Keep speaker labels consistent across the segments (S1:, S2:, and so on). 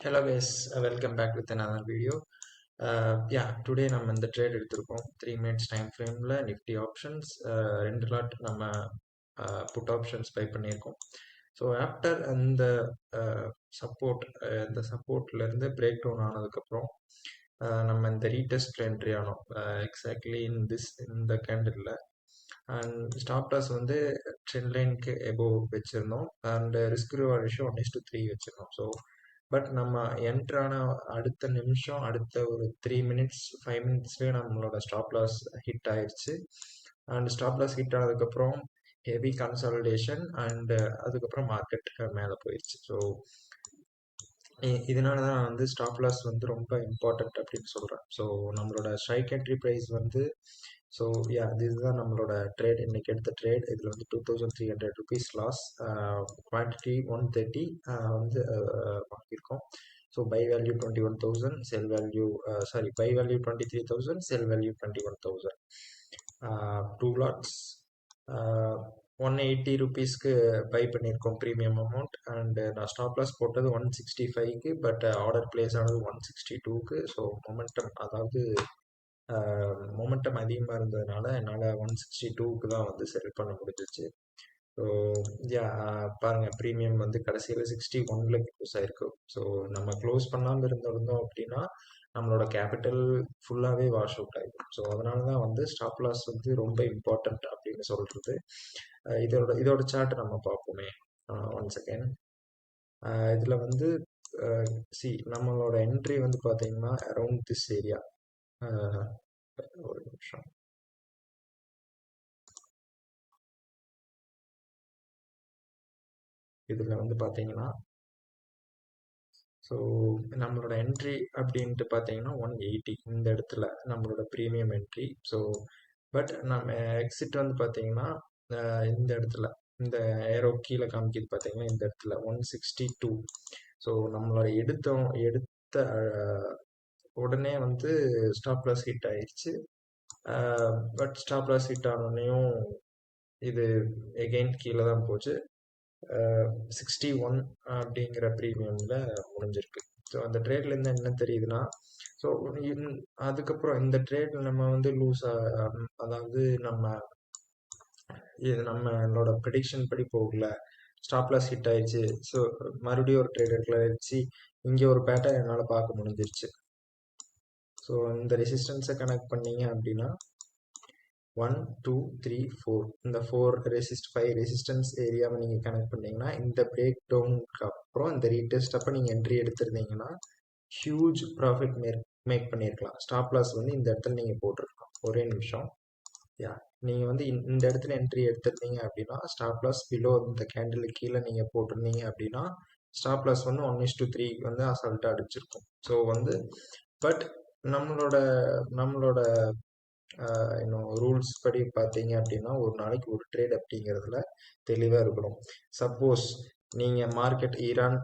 S1: Hello guys, welcome back with another video. Today நம்ம இந்த trade எடுத்திருக்கோம் 3 minutes டைம் ஃப்ரேமில் நிஃப்டி ஆப்ஷன்ஸ் ரெண்டு லாட் நம்ம புட் ஆப்ஷன்ஸ் பை பண்ணியிருக்கோம். ஸோ ஆஃப்டர் அந்த சப்போர்ட் இந்த சப்போர்ட்லேருந்து பிரேக் டவுன் ஆனதுக்கப்புறம் நம்ம இந்த ரீடெஸ்ட் என்ட்ரி ஆனோம் எக்ஸாக்ட்லி இந்த கேண்டில் அண்ட் ஸ்டாப் லாஸ் வந்து ட்ரெண்ட் லைனுக்கு எபோவ் வச்சுருந்தோம் அண்ட் ரிஸ்க் ரிவார்ட் ரேஷியோ 1:3 வச்சுருந்தோம். ஸோ பட் நம்ம என்ட்ரான அடுத்த நிமிஷம் அடுத்த ஒரு 3 minutes 5 minutesலேயே நம்மளோட ஸ்டாப் லாஸ் ஹிட் ஆயிடுச்சு. அண்ட் ஸ்டாப் லாஸ் ஹிட் ஆனதுக்கப்புறம் ஹெவி கன்சாலிடேஷன் அண்ட் அதுக்கப்புறம் மார்க்கெட் மேலே போயிடுச்சு. ஸோ இதனால தான் நான் வந்து ஸ்டாப் லாஸ் வந்து ரொம்ப இம்பார்ட்டன்ட் அப்படின்னு சொல்கிறேன். ஸோ நம்மளோட ஸ்ட்ரைக் என்ட்ரி ப்ரைஸ் வந்து ஸோ இதுதான் நம்மளோட ட்ரேட், இன்னைக்கு எடுத்த ட்ரேட். இதில் வந்து 2300 rupees லாஸ், குவான்டிட்டி 130 வந்து வாங்கியிருக்கோம். So buy value 21,000, sell value buy value 23,000, sell value 21,000. 2 lots 180 rupeesக்கு பை பண்ணியிருக்கோம் ப்ரீமியம் அமௌண்ட். அண்ட் நான் ஸ்டாப் லாஸ் போட்டது 165க்கு, பட் ஆர்டர் பிளேஸ் ஆனது 162க்கு. ஸோ மொமெண்டம் அதிகமாக இருந்ததுனால என்னால் 162க்கு தான் வந்து செல் பண்ண முடிஞ்சிச்சு. ஸோ பாருங்கள், ப்ரீமியம் வந்து கடைசியில் 61ல் க்ளோஸ் ஆயிருக்கு. ஸோ நம்ம க்ளோஸ் பண்ணாமல் இருந்திருந்தோம் அப்படின்னா நம்மளோட கேபிட்டல் ஃபுல்லாகவே வாஷ் அவுட் ஆகிடும். ஸோ அதனால தான் வந்து ஸ்டாப் லாஸ் வந்து ரொம்ப இம்பார்ட்டண்ட் அப்படின்னு சொல்கிறது. இதோட சார்ட் நம்ம பார்ப்போமே. One second. இதில் வந்து நம்மளோட என்ட்ரி வந்து பார்த்தீங்கன்னா அரௌண்ட் திஸ் ஏரியா. ஒரு நிமிஷம். இதில் வந்து பார்த்தீங்கன்னா ஸோ நம்மளோட என்ட்ரி அப்படின்ட்டு பார்த்தீங்கன்னா 180 இந்த இடத்துல நம்மளோட ப்ரீமியம் என்ட்ரி. ஸோ பட் நம்ம எக்ஸிட் வந்து பார்த்தீங்கன்னா இந்த இடத்துல இந்த ஏரோ கீழே காமிக்கிது பார்த்தீங்கன்னா இந்த இடத்துல 162. ஸோ நம்மளோட எடுத்த உடனே வந்து ஸ்டாப் லாஸ் ஹிட் ஆயிடுச்சு. பட் ஸ்டாப் லாஸ் ஹிட் ஆனோடனையும் இது எகெயின் கீழே தான் போச்சு. 61 அப்படிங்கிற ப்ரீமியமில் முடிஞ்சிருக்கு. ஸோ அந்த ட்ரேட்லேருந்து என்ன தெரியுதுன்னா, ஸோ அதுக்கப்புறம் இந்த ட்ரேட் நம்ம வந்து அதாவது நம்மளோட ப்ரெடிக்ஷன் படி போகல, ஸ்டாப் லாஸ் ஹிட் ஆயிடுச்சு. ஸோ மறுபடியும் ஒரு ட்ரேட் எடுக்கலாம் வச்சு இங்கே ஒரு பேட்டர்ன் என்னால் பார்க்க முடிஞ்சிருச்சு. ஸோ இந்த ரெசிஸ்டன்ஸை கனெக்ட் பண்ணீங்க அப்படின்னா 1 2 3 4 இந்த 5 ரெசிஸ்டன்ஸ் ஏரியாவை நீங்கள் கனெக்ட் பண்ணீங்கன்னா இந்த பிரேக் டவுனுக்கு அப்புறம் இந்த ரீடெஸ்ட் அப்போ நீங்கள் என்ட்ரி எடுத்திருந்தீங்கன்னா ஹியூஜ் ப்ராஃபிட் மேக் பண்ணியிருக்கலாம். ஸ்டாப் லாஸ் வந்து இந்த இடத்துல நீங்கள் போட்டிருக்கலாம். ஒரே நிமிஷம். நீங்கள் வந்து இந்த இடத்துல என்ட்ரி எடுத்திருந்தீங்க அப்படின்னா ஸ்டாப் லாஸ் பிலோ இந்த கேண்டில் கீழே நீங்கள் போட்டிருந்தீங்க அப்படின்னா ஸ்டாப் லாஸ் வந்து 1:3 வந்து அசால்ட்டாக அடிச்சிருக்கும். ஸோ வந்து பட் நம்மளோட இன்னும் ரூல்ஸ் படி பார்த்தீங்க அப்படின்னா ஒரு நாளைக்கு ஒரு ட்ரேட் அப்படிங்கிறதுல தெளிவாக இருக்கணும். சப்போஸ் நீங்கள் மார்க்கெட் ஈரான்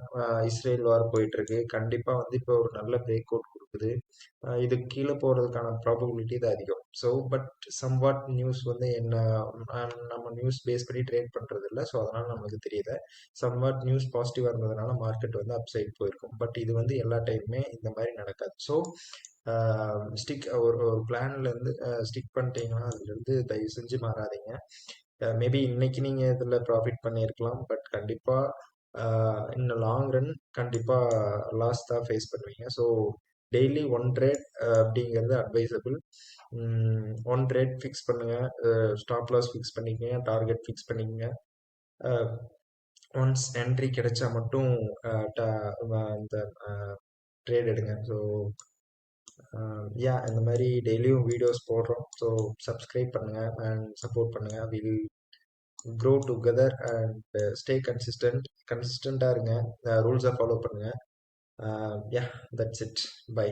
S1: இஸ்ரேல் வார் போயிட்டுருக்கு, கண்டிப்பாக வந்து இப்போ ஒரு நல்ல பிரேக் அவுட் கொடுக்குது, இது கீழே போகிறதுக்கான ப்ராபபிலிட்டி இது அதிகம். ஸோ பட் சம்வாட் நியூஸ் வந்து என்ன, நம்ம நியூஸ் பேஸ் பண்ணி ட்ரேட் பண்ணுறது இல்லை. ஸோ அதனால் நமக்கு தெரியல. சம்வாட் நியூஸ் பாசிட்டிவாக இருந்ததுனால மார்க்கெட் வந்து அப் சைட் போயிருக்கும். பட் இது வந்து எல்லா டைமுமே இந்த மாதிரி நடக்காது. ஸோ ஒரு பிளான்லேருந்து ஸ்டிக் பண்ணிட்டீங்கன்னா அதுலேருந்து தயவு செஞ்சு மாறாதீங்க. மேபி இன்னைக்கு நீங்கள் இதில் ப்ராஃபிட் பண்ணியிருக்கலாம், பட் கண்டிப்பாக இன்னும் லாங் ரன் கண்டிப்பாக லாஸ் தான் ஃபேஸ் பண்ணுவீங்க. ஸோ டெய்லி 1 ட்ரேட் அப்படிங்கிறது அட்வைசபிள். 1 ட்ரேட் ஃபிக்ஸ் பண்ணுங்கள், ஸ்டாப் லாஸ் ஃபிக்ஸ் பண்ணிக்கங்க, டார்கெட் ஃபிக்ஸ் பண்ணிக்கங்க. ஒன்ஸ் என்ட்ரி கிடைச்சா மட்டும் இந்த ட்ரேட் எடுங்க. ஸோ இந்த மாதிரி டெய்லியும் வீடியோஸ் போடுறோம். ஸோ சப்ஸ்கிரைப் பண்ணுங்கள் அண்ட் சப்போர்ட் பண்ணுங்கள். Will grow together and stay கன்சிஸ்டண்ட்டாக இருங்க, ரூல்ஸை ஃபாலோ பண்ணுங்கள். That's it. பை.